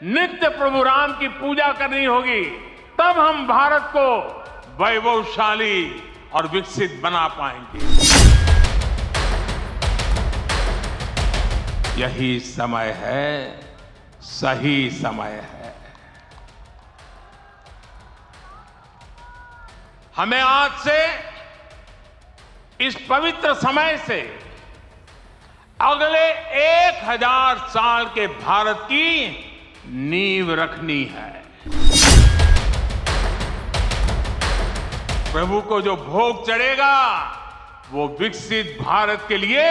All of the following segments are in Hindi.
नित्य प्रभु राम की पूजा करनी होगी, तब हम भारत को वैभवशाली और विकसित बना पाएंगे। यही समय है, सही समय है। हमें आज से इस पवित्र समय से अगले 1000 साल के भारत की नींव रखनी है। प्रभु को जो भोग चढ़ेगा वो विकसित भारत के लिए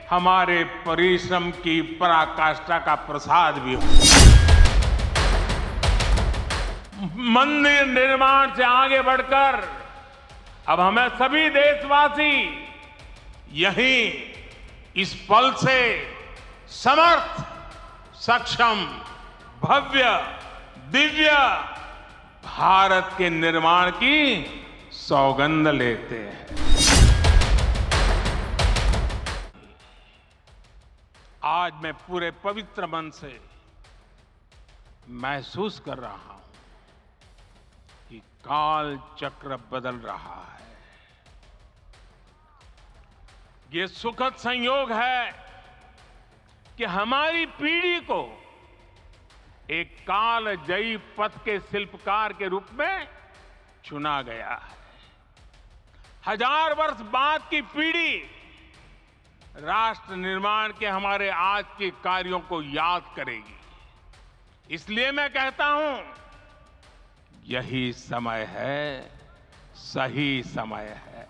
हमारे परिश्रम की पराकाष्ठा का प्रसाद भी हो। मंदिर निर्माण से आगे बढ़कर अब हमें सभी देशवासी यहीं इस पल से समर्थ, सक्षम, भव्य, दिव्य भारत के निर्माण की सौगंध लेते हैं। आज मैं पूरे पवित्र मन से महसूस कर रहा हूं कि काल चक्र बदल रहा है। ये सुखद संयोग है कि हमारी पीढ़ी को एक कालजयी पथ के शिल्पकार के रूप में चुना गया है। 1000 वर्ष बाद की पीढ़ी राष्ट्र निर्माण के हमारे आज के कार्यों को याद करेगी। इसलिए मैं कहता हूं, यही समय है, सही समय है।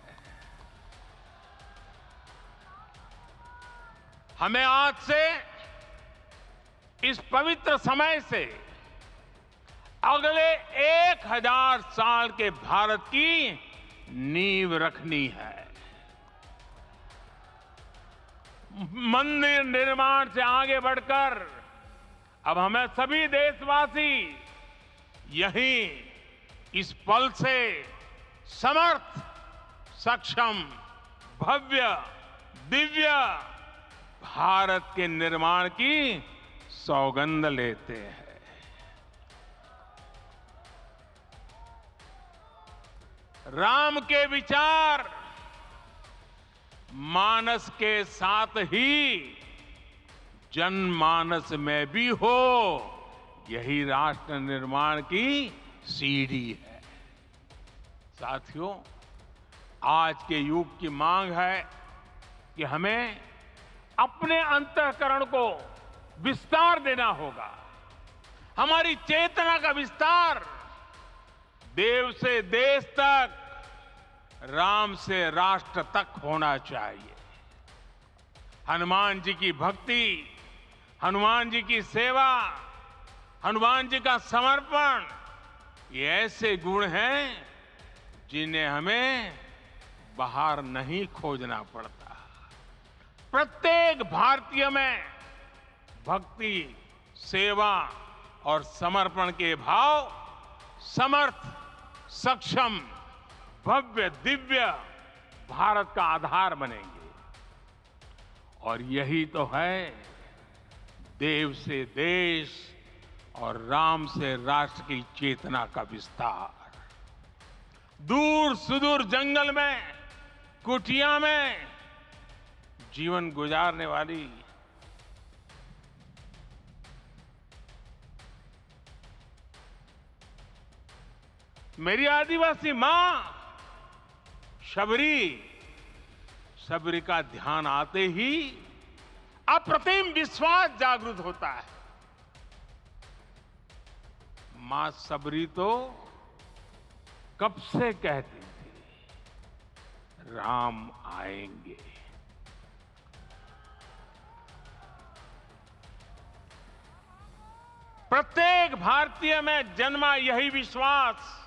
हमें आज से इस पवित्र समय से अगले 1000 साल के भारत की नींव रखनी है। मंदिर निर्माण से आगे बढ़कर अब हमें सभी देशवासी यहीं इस पल से समर्थ, सक्षम, भव्य, दिव्य भारत के निर्माण की सौगंध लेते हैं। राम के विचार मानस के साथ ही जनमानस में भी हो, यही राष्ट्र निर्माण की सीढ़ी है। साथियों, आज के युग की मांग है कि हमें अपने अंतःकरण को विस्तार देना होगा। हमारी चेतना का विस्तार देव से देश तक, राम से राष्ट्र तक होना चाहिए। हनुमान जी की भक्ति, हनुमान जी की सेवा, हनुमान जी का समर्पण, ये ऐसे गुण हैं जिन्हें हमें बाहर नहीं खोजना पड़ता। प्रत्येक भारतीय में भक्ति, सेवा और समर्पण के भाव समर्थ, सक्षम, भव्य, दिव्य भारत का आधार बनेंगे। और यही तो है देव से देश और राम से राष्ट्र की चेतना का विस्तार। दूर सुदूर जंगल में, कुटिया में जीवन गुजारने वाली मेरी आदिवासी मां शबरी का ध्यान आते ही अप्रतिम विश्वास जागृत होता है। मां शबरी तो कब से कहती थी, राम आएंगे। प्रत्येक भारतीय में जन्मा यही विश्वास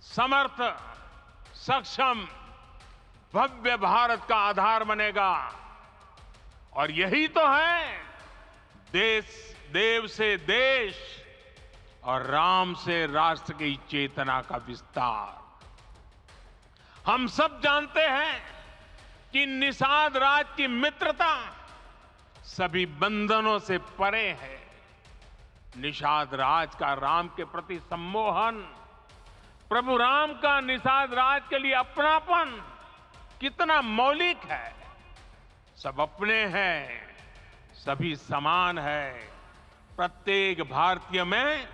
समर्थ, सक्षम, भव्य भारत का आधार बनेगा। और यही तो है देव से देश और राम से राष्ट्र की चेतना का विस्तार। हम सब जानते हैं कि निषाद राज की मित्रता सभी बंधनों से परे है। निषाद राज का राम के प्रति सम्मोहन, प्रभु राम का निषाद राज के लिए अपनापन कितना मौलिक है। सब अपने हैं, सभी समान है। प्रत्येक भारतीय में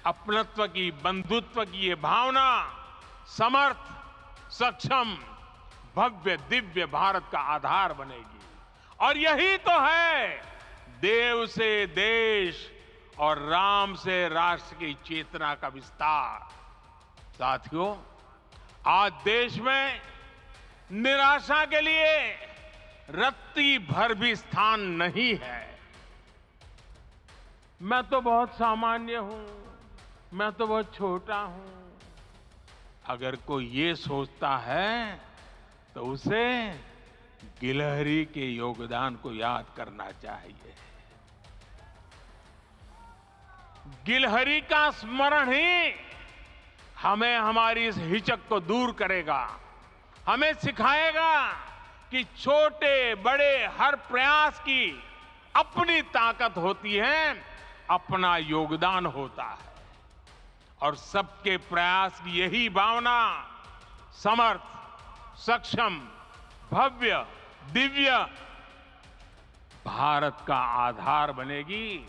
अपनत्व की, बंधुत्व की ये भावना समर्थ, सक्षम, भव्य, दिव्य भारत का आधार बनेगी। और यही तो है देव से देश और राम से राष्ट्र की चेतना का विस्तार। साथियों, आज देश में निराशा के लिए रत्ती भर भी स्थान नहीं है। मैं तो बहुत सामान्य हूं, मैं तो बहुत छोटा हूं। अगर कोई ये सोचता है तो उसे गिलहरी के योगदान को याद करना चाहिए। गिलहरी का स्मरण ही हमें हमारी इस हिचक को दूर करेगा, हमें सिखाएगा कि छोटे बड़े हर प्रयास की अपनी ताकत होती है, अपना योगदान होता है। और सबके प्रयास की यही भावना समर्थ, सक्षम, भव्य, दिव्य भारत का आधार बनेगी।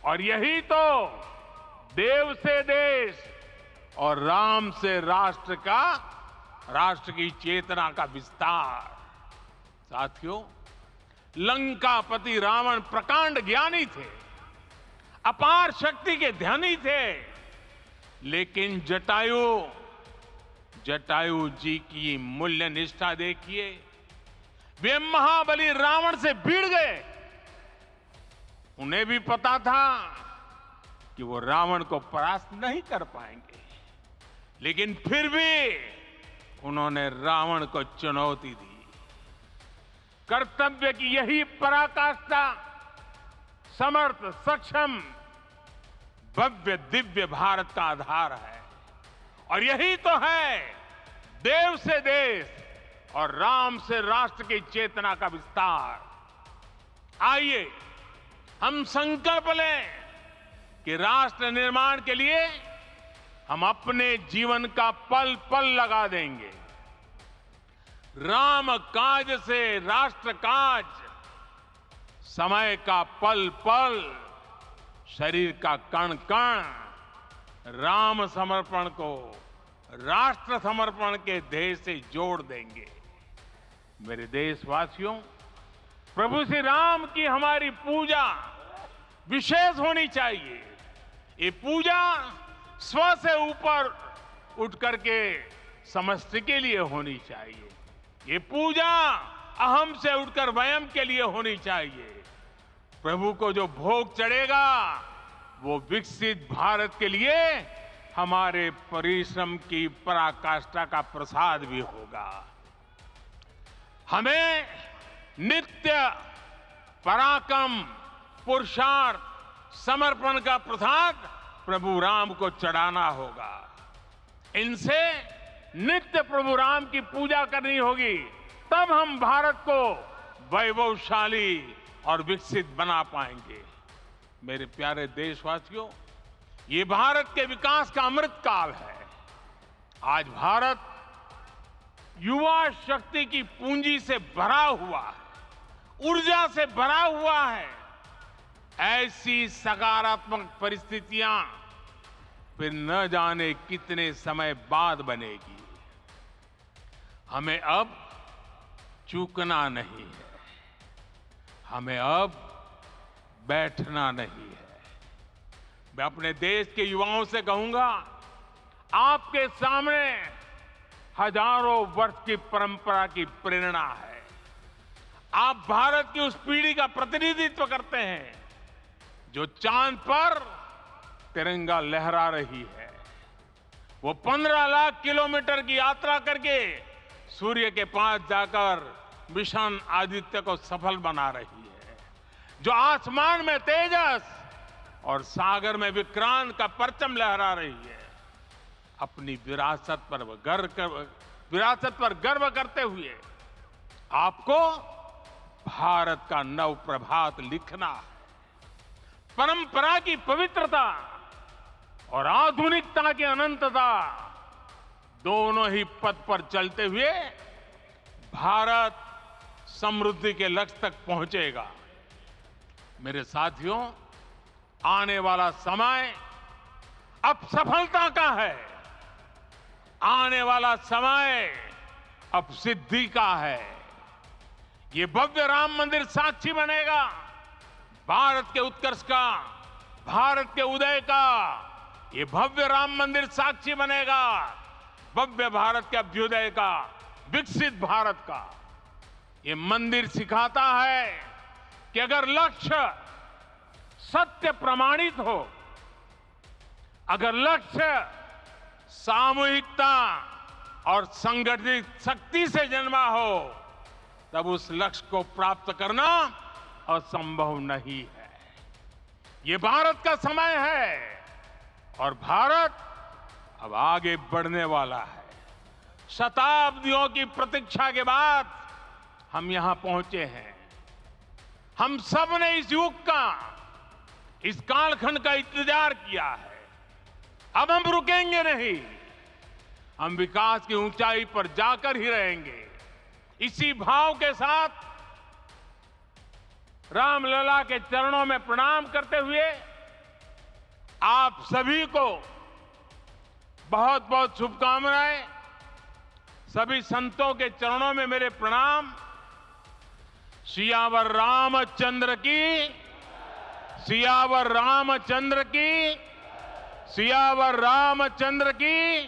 और यही तो देव से देश और राम से राष्ट्र की चेतना का विस्तार। साथियों, लंकापति रावण प्रकांड ज्ञानी थे, अपार शक्ति के धनी थे, लेकिन जटायु जी की मूल्य निष्ठा देखिए। वे महाबली रावण से भिड़ गए। उन्हें भी पता था कि वो रावण को परास्त नहीं कर पाएंगे, लेकिन फिर भी उन्होंने रावण को चुनौती दी। कर्तव्य की यही पराकाष्ठा समर्थ, सक्षम, भव्य, दिव्य भारत का आधार है। और यही तो है देव से देश और राम से राष्ट्र की चेतना का विस्तार। आइए हम संकल्प लें कि राष्ट्र निर्माण के लिए हम अपने जीवन का पल पल लगा देंगे। राम काज से राष्ट्र काज, समय का पल पल, शरीर का कण कण राम समर्पण को राष्ट्र समर्पण के ध्येय से जोड़ देंगे। मेरे देशवासियों, प्रभु श्री राम की हमारी पूजा विशेष होनी चाहिए। ये पूजा स्व से ऊपर उठ करके समष्टि के लिए होनी चाहिए। ये पूजा अहम से उठकर वयम के लिए होनी चाहिए। प्रभु को जो भोग चढ़ेगा वो विकसित भारत के लिए हमारे परिश्रम की पराकाष्ठा का प्रसाद भी होगा। हमें नित्य पराक्रम, पुरुषार्थ, समर्पण का प्रसाद प्रभु राम को चढ़ाना होगा। इनसे नित्य प्रभु राम की पूजा करनी होगी, तब हम भारत को वैभवशाली और विकसित बना पाएंगे। मेरे प्यारे देशवासियों, ये भारत के विकास का अमृत काल है। आज भारत युवा शक्ति की पूंजी से भरा हुआ है, ऊर्जा से भरा हुआ है। ऐसी सकारात्मक परिस्थितियां फिर न जाने कितने समय बाद बनेगी। हमें अब चूकना नहीं है, हमें अब बैठना नहीं है। मैं अपने देश के युवाओं से कहूंगा, आपके सामने हजारों वर्ष की परंपरा की प्रेरणा है। आप भारत की उस पीढ़ी का प्रतिनिधित्व करते हैं जो चांद पर तिरंगा लहरा रही है। वो 15 लाख किलोमीटर की यात्रा करके सूर्य के पास जाकर मिशन आदित्य को सफल बना रही है। जो आसमान में तेजस और सागर में विक्रांत का परचम लहरा रही है। अपनी विरासत पर गर्व करते हुए आपको भारत का नव प्रभात लिखना है। परंपरा की पवित्रता और आधुनिकता की अनंतता, दोनों ही पथ पर चलते हुए भारत समृद्धि के लक्ष्य तक पहुंचेगा। मेरे साथियों, आने वाला समय अब सफलता का है। आने वाला समय अब सिद्धि का है। ये भव्य राम मंदिर साक्षी बनेगा भारत के उत्कर्ष का, भारत के उदय का। ये भव्य राम मंदिर साक्षी बनेगा भव्य भारत के अभ्युदय का, विकसित भारत का। ये मंदिर सिखाता है कि अगर लक्ष्य सत्य प्रमाणित हो, अगर लक्ष्य सामूहिकता और संगठित शक्ति से जन्मा हो, तब उस लक्ष्य को प्राप्त करना असंभव नहीं है। ये भारत का समय है और भारत अब आगे बढ़ने वाला है। शताब्दियों की प्रतीक्षा के बाद हम यहां पहुंचे हैं। हम सब ने इस युग का, इस कालखंड का इंतजार किया है। अब हम रुकेंगे नहीं। हम विकास की ऊंचाई पर जाकर ही रहेंगे। इसी भाव के साथ रामलला के चरणों में प्रणाम करते हुए आप सभी को बहुत बहुत शुभकामनाएं। सभी संतों के चरणों में मेरे प्रणाम। सियावर रामचंद्र की, सियावर रामचंद्र की, सियावर रामचंद्र की।